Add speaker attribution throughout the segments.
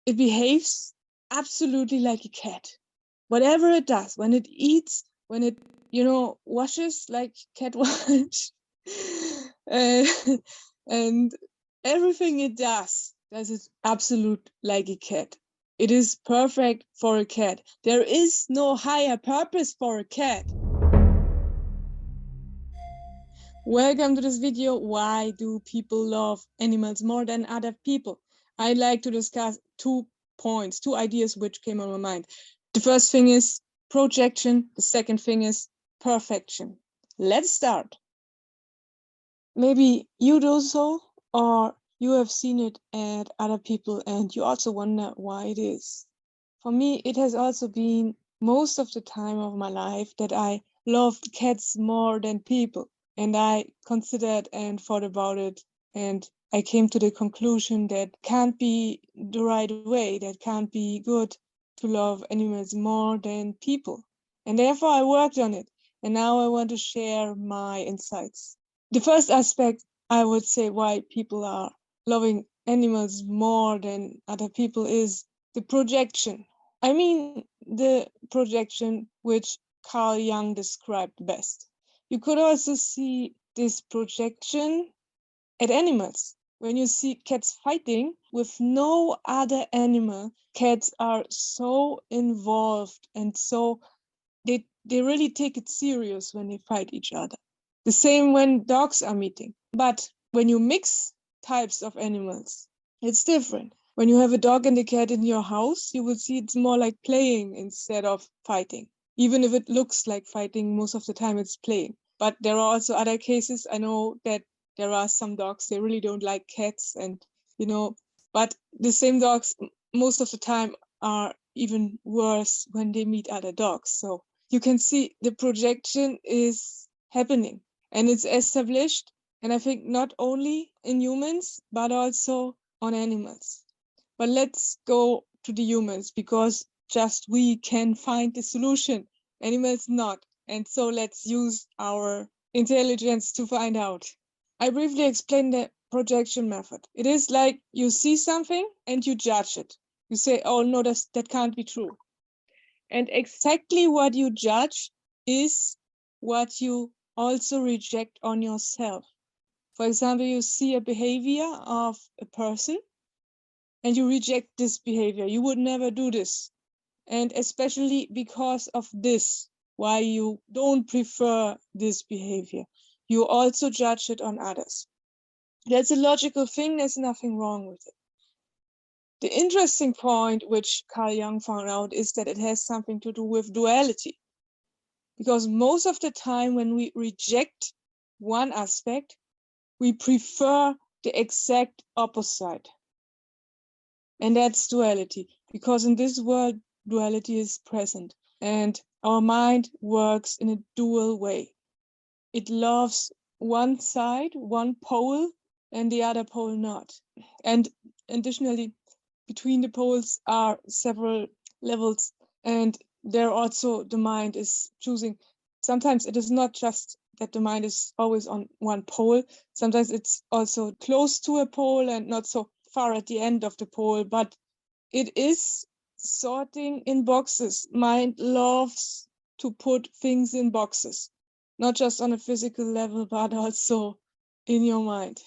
Speaker 1: it behaves absolutely like a cat. Whatever it does, when it eats, when it, washes like cat wash, uh, and everything it does it absolute like a cat. It is perfect for a cat. There is no higher purpose for a cat. Welcome to this video. Why do people love animals more than other people? I'd like to discuss 2 points, 2 ideas which came on my mind. The first thing is projection. The second thing is perfection. Let's start. Maybe you do so, or you have seen it at other people and you also wonder why it is. For me, it has also been most of the time of my life that I loved cats more than people. And I considered and thought about it, and I came to the conclusion that can't be the right way, that can't be good to love animals more than people. And therefore I worked on it, and now I want to share my insights. The first aspect, I would say, why people are loving animals more than other people is the projection. I mean, the projection which Carl Jung described best. You could also see this projection at animals. When you see cats fighting with no other animal, cats are so involved and so they really take it serious when they fight each other. The same when dogs are meeting. But when you mix types of animals, it's different. When you have a dog and a cat in your house, you will see it's more like playing instead of fighting. Even if it looks like fighting, most of the time it's playing. But there are also other cases. I know that there are some dogs, they really don't like cats, and but the same dogs most of the time are even worse when they meet other dogs. So you can see the projection is happening and it's established. And I think not only in humans, but also on animals. But let's go to the humans, because just we can find the solution. Animals not. And so let's use our intelligence to find out. I briefly explained the projection method. It is like you see something and you judge it. You say, oh no, that can't be true. And exactly what you judge is what you also reject on yourself. For example, you see a behavior of a person and you reject this behavior. You would never do this. And especially because of this, why you don't prefer this behavior. You also judge it on others. That's a logical thing. There's nothing wrong with it. The interesting point, which Carl Jung found out, is that it has something to do with duality. Because most of the time when we reject one aspect, we prefer the exact opposite. And that's duality. Because in this world, duality is present. And our mind works in a dual way. It loves one side, one pole, and the other pole not. And additionally, between the poles are several levels, and there also the mind is choosing. Sometimes it is not just that the mind is always on one pole. Sometimes it's also close to a pole and not so far at the end of the pole, but it is sorting in boxes. Mind loves to put things in boxes, not just on a physical level, but also in your mind.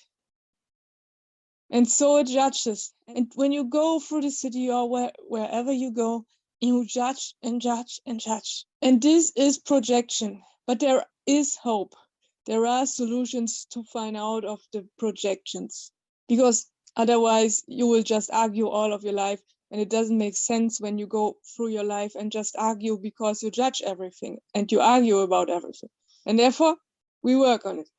Speaker 1: And so it judges. And when you go through the city or wherever you go, you judge and judge and judge. And this is projection. But there is hope. There are solutions to find out of the projections. Because otherwise you will just argue all of your life. And it doesn't make sense when you go through your life and just argue because you judge everything and you argue about everything. And therefore, we work on it.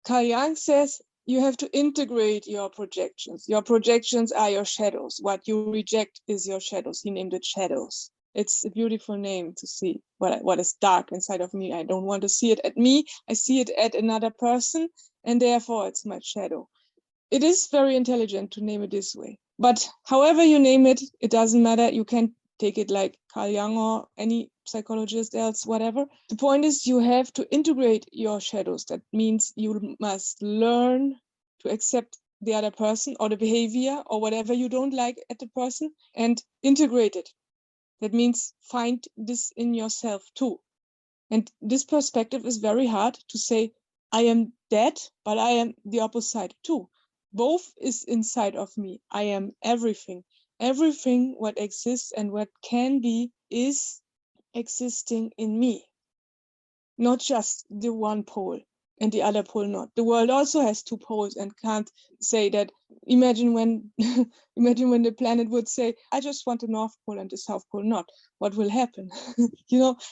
Speaker 1: Carl Jung says you have to integrate your projections. Your projections are your shadows. What you reject is your shadows. He named it shadows. It's a beautiful name to see what is dark inside of me. I don't want to see it at me. I see it at another person, and therefore it's my shadow. It is very intelligent to name it this way. But however you name it, it doesn't matter. You can take it like Carl Jung or any psychologist else, whatever. The point is you have to integrate your shadows. That means you must learn to accept the other person or the behavior or whatever you don't like at the person and integrate it. That means find this in yourself too. And this perspective is very hard to say, I am that, but I am the opposite too. Both is inside of me. I am everything. Everything what exists and what can be is existing in me. Not just the one pole and the other pole not. The world also has two poles and can't say that. Imagine when imagine when the planet would say, I just want the North Pole and the South Pole not. What will happen?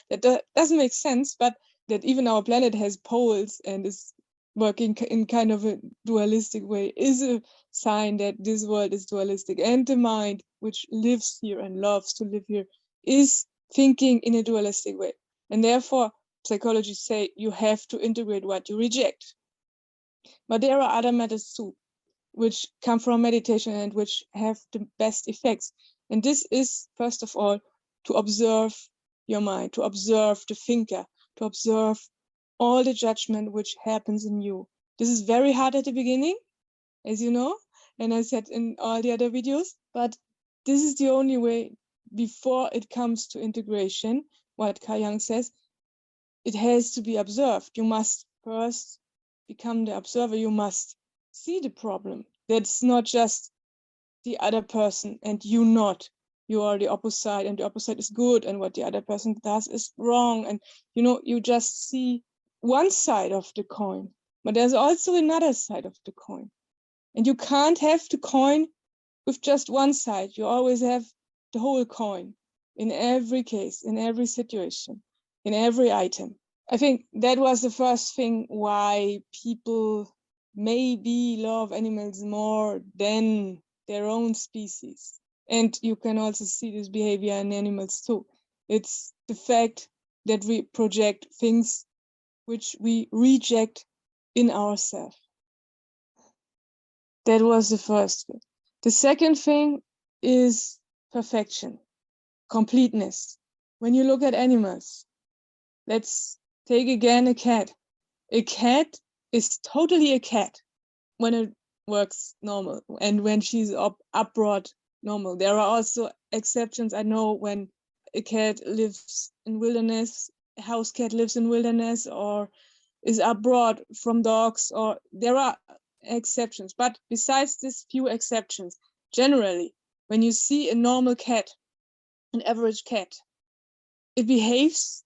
Speaker 1: That doesn't make sense, but that even our planet has poles and is working in kind of a dualistic way is a sign that this world is dualistic. And the mind, which lives here and loves to live here, is thinking in a dualistic way. And therefore, psychologists say you have to integrate what you reject. But there are other methods too, which come from meditation and which have the best effects. And this is, first of all, to observe your mind, to observe the thinker, to observe all the judgment which happens in you. This is very hard at the beginning, as you know, and I said in all the other videos, but this is the only way before it comes to integration, what Carl Jung says. It has to be observed. You must first become the observer. You must see the problem. That's not just the other person and you not. You are the opposite and the opposite is good and what the other person does is wrong. And you just see one side of the coin, but there's also another side of the coin. And you can't have the coin with just one side. You always have the whole coin in every case, in every situation, in every item. I think that was the first thing why people maybe love animals more than their own species. And you can also see this behavior in animals too. It's the fact that we project things which we reject in ourselves. That was the first thing. The second thing is perfection, completeness. When you look at animals, let's take again a cat. A cat is totally a cat when it works normal and when she's upright normal. There are also exceptions. I know when a cat lives in wilderness, a house cat lives in wilderness or is abroad from dogs, or there are exceptions. But besides these few exceptions, generally, when you see a normal cat, an average cat, it behaves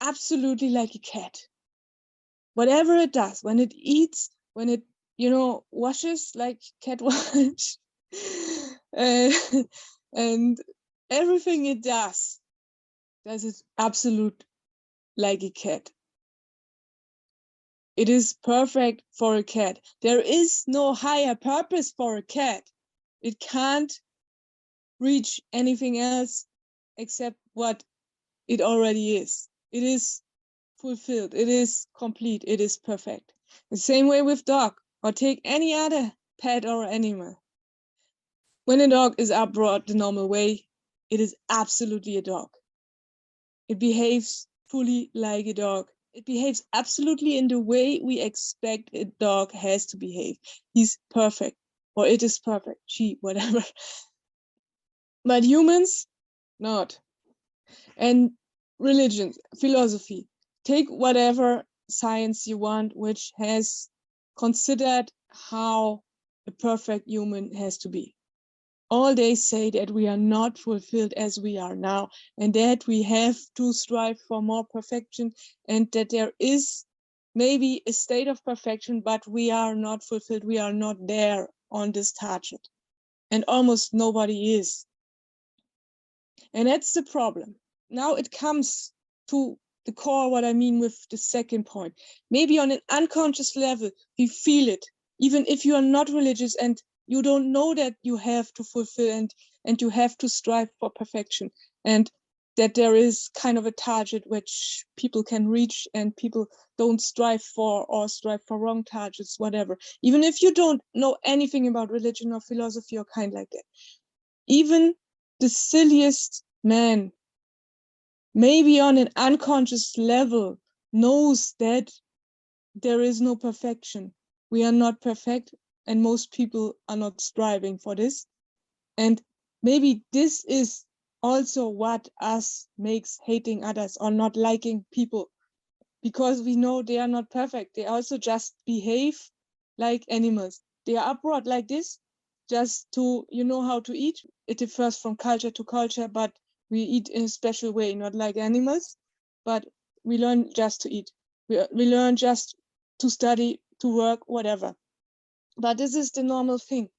Speaker 1: absolutely like a cat. Whatever it does, when it eats, when it, washes like cat wash, and everything it does it absolute like a cat. It is perfect for a cat. There is no higher purpose for a cat. It can't reach anything else except what it already is. It is fulfilled. It is complete. It is perfect. The same way with dog, or take any other pet or animal. When a dog is brought the normal way, it is absolutely a dog. It behaves fully like a dog. It behaves absolutely in the way we expect a dog has to behave. He's perfect, or it is perfect, she, whatever. But humans, not. And religion, philosophy, take whatever science you want, which has considered how a perfect human has to be. All they say that we are not fulfilled as we are now, and that we have to strive for more perfection, and that there is maybe a state of perfection, but we are not fulfilled. We are not there on this target. And almost nobody is. And that's the problem. Now it comes to the core, what I mean with the second point. Maybe on an unconscious level, we feel it, even if you are not religious and you don't know that you have to fulfill and you have to strive for perfection, and that there is kind of a target which people can reach and people don't strive for, or strive for wrong targets, whatever. Even if you don't know anything about religion or philosophy or kind like that. Even the silliest man, maybe on an unconscious level, knows that there is no perfection. We are not perfect. and most people are not striving for this. And maybe this is also what us makes hating others or not liking people, because we know they are not perfect. They also just behave like animals. They are abroad like this just to, how to eat. It differs from culture to culture, but we eat in a special way, not like animals, but we learn just to eat. We learn just to study, to work, whatever. But this is the normal thing.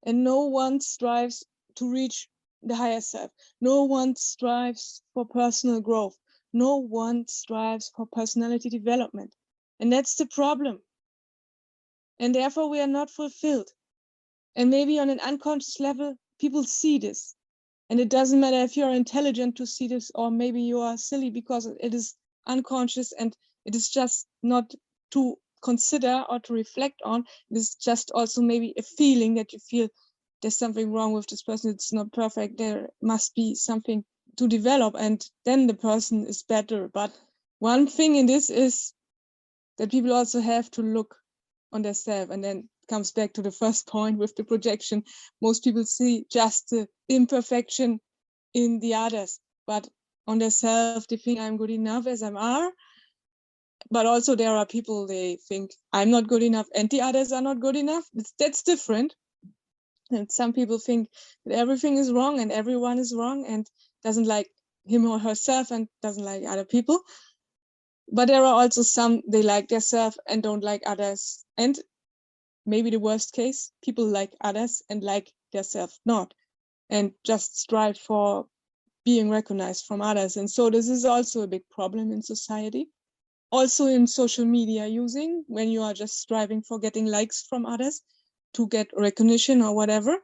Speaker 1: And no one strives to reach the higher self. No one strives for personal growth. No one strives for personality development. And that's the problem. And therefore, we are not fulfilled. And maybe on an unconscious level, people see this. And it doesn't matter if you're intelligent to see this, or maybe you are silly because it is unconscious and it is just not to consider or to reflect on. It is just also maybe a feeling that you feel there's something wrong with this person. It's not perfect. There must be something to develop, and then the person is better. But one thing in this is that people also have to look on themselves, and then comes back to the first point with the projection. Most people see just the imperfection in the others, but on themselves they think I'm good enough as I are. But also there are people, they think I'm not good enough and the others are not good enough. That's different. And some people think that everything is wrong and everyone is wrong and doesn't like him or herself and doesn't like other people. But there are also some, they like themselves and don't like others. And maybe the worst case, people like others and like themselves not, and just strive for being recognized from others. And so this is also a big problem in society. Also in social media using, when you are just striving for getting likes from others to get recognition or whatever.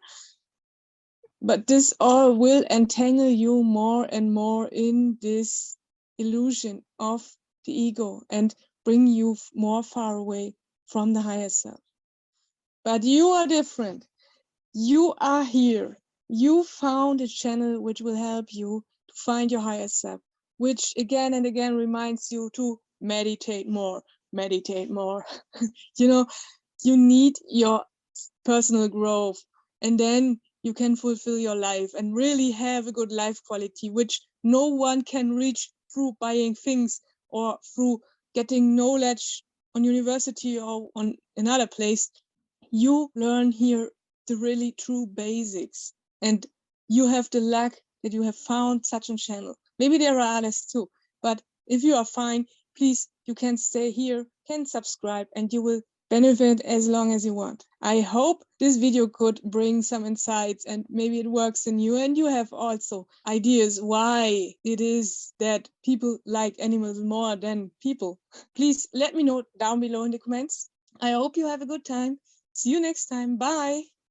Speaker 1: But this all will entangle you more and more in this illusion of the ego and bring you more far away from the higher self. But you are different. You are here. You found a channel which will help you to find your higher self, which again and again reminds you to meditate more, meditate more. You need your personal growth, and then you can fulfill your life and really have a good life quality, which no one can reach through buying things or through getting knowledge on university or on another place. You learn here the really true basics, and you have the luck that you have found such a channel. Maybe there are others too, but if you are fine, please, you can stay here, can subscribe, and you will benefit as long as you want. I hope this video could bring some insights and maybe it works in you and you have also ideas why it is that people like animals more than people. Please let me know down below in the comments. I hope you have a good time. See you next time. Bye.